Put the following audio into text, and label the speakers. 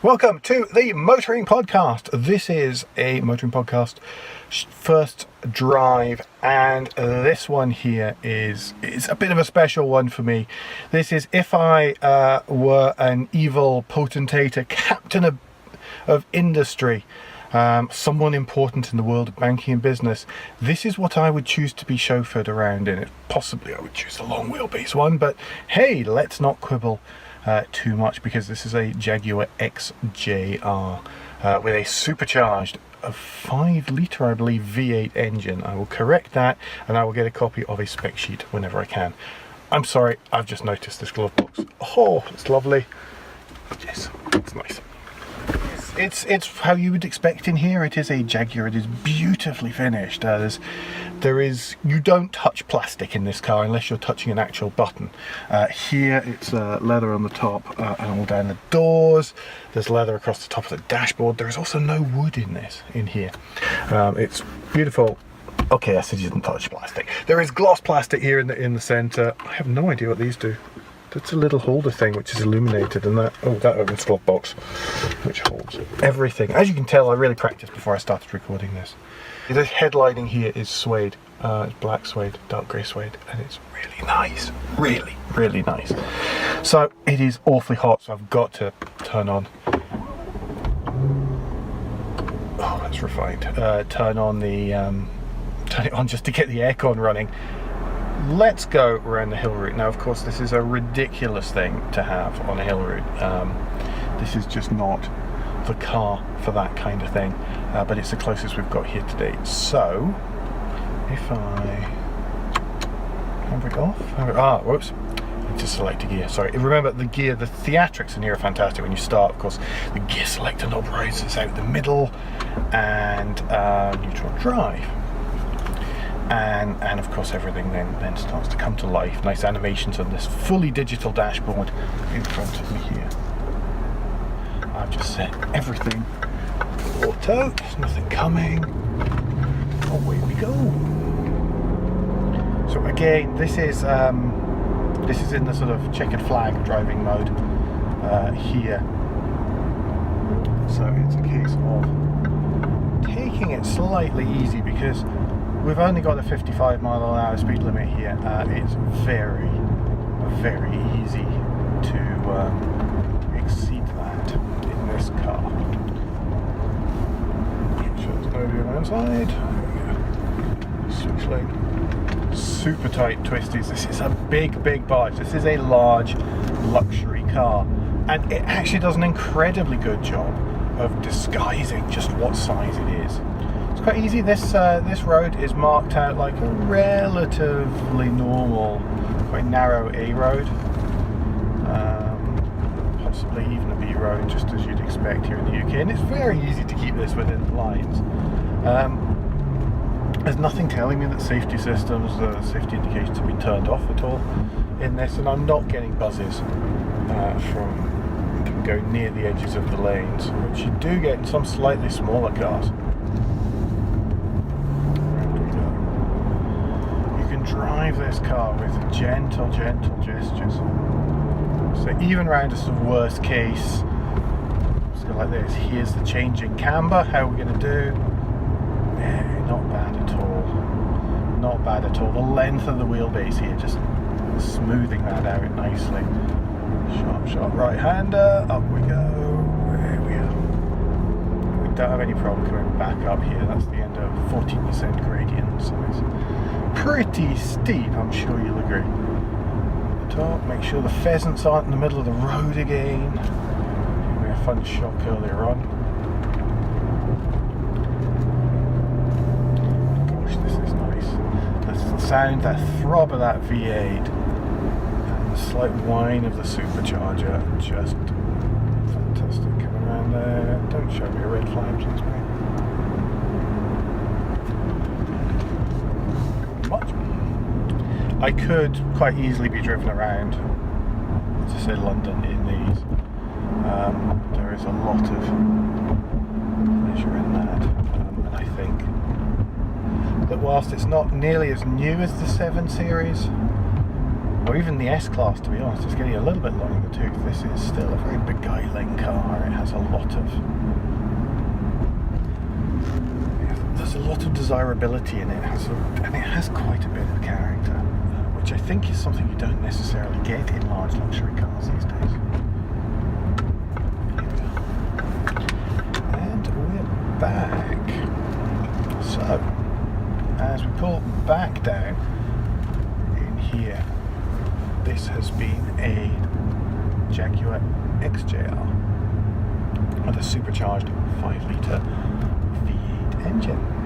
Speaker 1: Welcome to the Motoring Podcast. This is a Motoring Podcast first drive, and this one here is a bit of a special one for me. This is if I were an evil potentate, a captain of industry, someone important in the world of banking and business, this is what I would choose to be chauffeured around in. Possibly I would choose the long wheelbase one, but hey, let's not quibble too much, because this is a Jaguar XJ-r with a supercharged 5 litre, I believe, V8 engine. I will correct that, and I will get a copy of a spec sheet whenever I can. I'm sorry, I've just noticed this glove box. Oh, it's lovely. Yes, it's nice. It's how you would expect in here. It is a Jaguar. It is beautifully finished. You don't touch plastic in this car unless you're touching an actual button. Here it's leather on the top and all down the doors. There's leather across the top of the dashboard. There is also no wood in here. It's beautiful. Okay, I said you didn't touch plastic. There is gloss plastic here in the centre. I have no idea what these do. That's a little holder thing which is illuminated, and that opens the glove box, which holds everything. As you can tell, I really practiced before I started recording this. The headlining here is suede. It's black suede, dark grey suede, and it's really nice. Really, really nice. So it is awfully hot, so I've got to turn on. Oh, that's refined. Turn it on just to get the aircon running. Let's go around the hill route. Now, of course, this is a ridiculous thing to have on a hill route. This is just not the car for that kind of thing, but it's the closest we've got here today. So, if I have it off, whoops, I need to select a gear. Sorry, remember the gear, the theatrics in here are fantastic. When you start, of course, the gear selector knob rises out the middle, and neutral drive. And of course everything then starts to come to life. Nice animations on this fully digital dashboard in front of me here. I've just set everything auto. There's nothing coming. Away we go. So again, this is in the sort of checkered flag driving mode here. So it's a case of taking it slightly easy, because we've only got a 55-mile-an-hour speed limit here. It's very, very easy to exceed that in this car. Make sure there's nobody on the outside. Switch lane. Super tight twisties. This is a big barge. This is a large luxury car, and it actually does an incredibly good job of disguising just what size it is. Quite easy. This road is marked out like a relatively normal, quite narrow A road, possibly even a B road, just as you'd expect here in the UK, and it's very easy to keep this within the lines. There's nothing telling me that safety systems, safety indications have been turned off at all in this, and I'm not getting buzzes from going near the edges of the lanes, which you do get in some slightly smaller cars. Drive this car with gentle gestures. So even round a sort of worst case, let's go like this. Here's the changing camber. How are we going to do? Yeah, not bad at all. Not bad at all. The length of the wheelbase here, just smoothing that out nicely. Sharp right-hander. Up we go. There we are. We don't have any problem coming back up here. That's the end of 14% gradient, so it's pretty steep, I'm sure you'll agree. At the top, make sure the pheasants aren't in the middle of the road again. We had a fun shock earlier on. Gosh, this is nice. That's the sound, that throb of that V8, and the slight whine of the supercharger, just fantastic. Coming around there, don't show me a red flag, please, mate. I could quite easily be driven around to say London in these. There is a lot of pleasure in that, and I think that whilst it's not nearly as new as the 7 Series, or even the S-Class, to be honest, is getting a little bit long in the tooth. This is still a very beguiling car. It has a lot of... There's a lot of desirability in it, and it has quite a bit of character, which I think is something you don't necessarily get in large luxury cars these days. Here we are. And we're back. So, as we pull back down in here, this has been a Jaguar XJ-r with a supercharged 5-litre V8 engine.